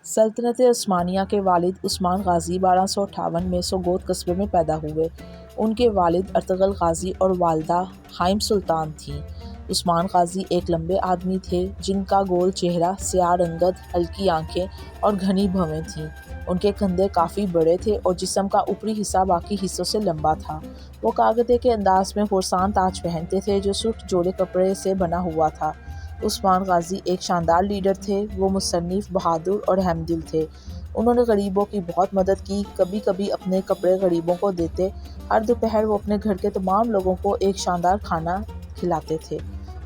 سلطنت عثمانیہ کے والد عثمان غازی 1258 میں سوگوت قصبے میں پیدا ہوئے۔ ان کے والد ارطغرل غازی اور والدہ حائم سلطان تھیں۔ عثمان غازی ایک لمبے آدمی تھے جن کا گول چہرہ، سیاہ رنگت، ہلکی آنکھیں اور گھنی بھویں تھیں۔ ان کے کندھے کافی بڑے تھے اور جسم کا اوپری حصہ باقی حصوں سے لمبا تھا۔ وہ کاغذے کے انداز میں خرسان تاج پہنتے تھے جو سرخ جوڑے کپڑے سے بنا ہوا تھا۔ عثمان غازی ایک شاندار لیڈر تھے۔ وہ مصنف، بہادر اور رحم دل تھے۔ انہوں نے غریبوں کی بہت مدد کی، کبھی کبھی اپنے کپڑے غریبوں کو دیتے۔ ہر دوپہر وہ اپنے گھر کے تمام لوگوں کو ایک شاندار کھانا کھلاتے تھے۔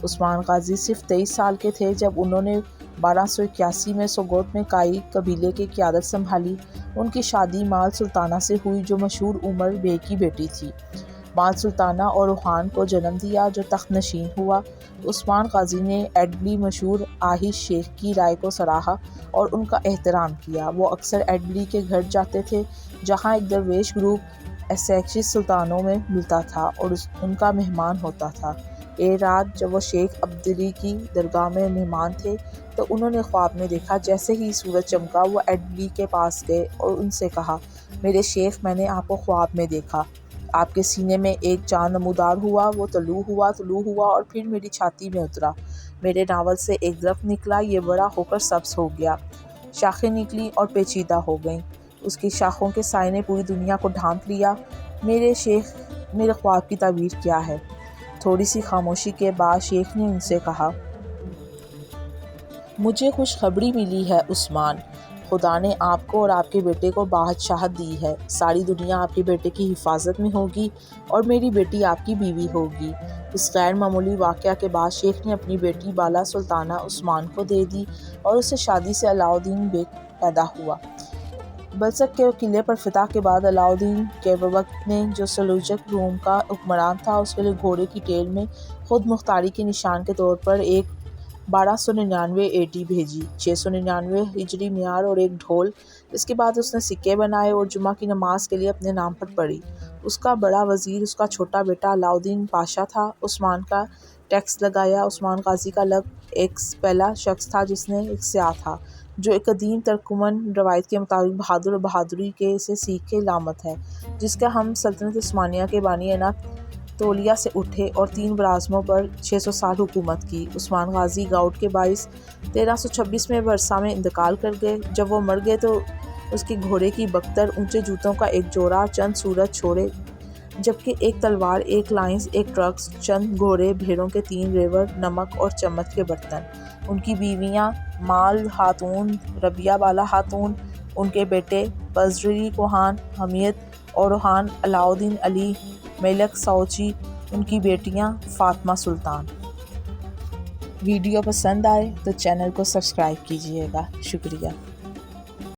عثمان غازی صرف 23 سال کے تھے جب انہوں نے 1281 میں سوگوت میں کائی قبیلے کی قیادت سنبھالی۔ ان کی شادی مال سلطانہ سے ہوئی جو مشہور عمر بے کی بیٹی تھی۔ مال سلطانہ اور روحان کو جنم دیا جو تخت نشین ہوا۔ عثمان غازی نے ایڈبلی مشہور آہش شیخ کی رائے کو سراہا اور ان کا احترام کیا۔ وہ اکثر ایڈبلی کے گھر جاتے تھے جہاں ایک درویش گروپ اسیکزس سلطانوں میں ملتا تھا اور ان کا مہمان ہوتا تھا۔ ایک رات جب وہ شیخ عبدلی کی درگاہ میں مہمان تھے تو انہوں نے خواب میں دیکھا۔ جیسے ہی سورج چمکا وہ ایڈبلی کے پاس گئے اور ان سے کہا، میرے شیخ، میں نے آپ کو خواب میں دیکھا۔ آپ کے سینے میں ایک چاند نمودار ہوا، وہ طلوع ہوا اور پھر میری چھاتی میں اترا۔ میرے ناول سے ایک درخت نکلا، یہ بڑا ہو کر سبز ہو گیا، شاخیں نکلیں اور پیچیدہ ہو گئیں۔ اس کی شاخوں کے سائے نے پوری دنیا کو ڈھانپ لیا۔ میرے شیخ، میرے خواب کی تعبیر کیا ہے؟ تھوڑی سی خاموشی کے بعد شیخ نے ان سے کہا، مجھے خوشخبری ملی ہے عثمان، خدا نے آپ کو اور آپ کے بیٹے کو بادشاہت دی ہے۔ ساری دنیا آپ کے بیٹے کی حفاظت میں ہوگی اور میری بیٹی آپ کی بیوی ہوگی۔ اس غیر معمولی واقعہ کے بعد شیخ نے اپنی بیٹی بالا سلطانہ عثمان کو دے دی اور اس سے شادی سے علاؤالدین بیگ پیدا ہوا۔ بلخ کے قلعے پر فتح کے بعد علاؤالدین کیوبرک نے جو سلجوق روم کا حکمران تھا اس کے لیے گھوڑے کی ٹیل میں خود مختاری کے نشان کے طور پر ایک 1299 AD بھیجی، 699 ہجری میلاد اور ایک ڈھول۔ اس کے بعد اس نے سکے بنائے اور جمعہ کی نماز کے لیے اپنے نام پر پڑھی۔ اس کا بڑا وزیر اس کا چھوٹا بیٹا علاؤالدین پاشا تھا۔ عثمان کا ٹیکس لگایا۔ عثمان غازی کا لقب ایک پہلا شخص تھا جس نے ایک سیاح تھا، جو ایک قدیم ترکمن روایت کے مطابق بہادر اور بہادری کے سے سیکھ کی علامت ہے، جس کا ہم سلطنت عثمانیہ کے بانی اناطولیہ سے اٹھے اور 3 براعظموں پر 600 سال حکومت کی۔ عثمان غازی گاؤٹ کے باعث 1326 میں ورسا میں انتقال کر گئے۔ جب وہ مر گئے تو اس کے گھوڑے کی بکتر، اونچے جوتوں کا ایک جوڑا، چند سورج چھوڑے، جبکہ ایک تلوار، ایک لانس، ایک ٹرکس، چند گھوڑے، بھیڑوں کے 3 ریوڑ، نمک اور چمچ کے برتن، ان کی بیویاں مال خاتون، ربیہ بالا خاتون، ان کے بیٹے بزرگی کوہان، حمیت اور روحان، علاؤالدین علی، ملک ساوچی، ان کی بیٹیاں فاطمہ سلطان۔ ویڈیو پسند آئے تو چینل کو سبسکرائب کیجیے گا۔ شکریہ۔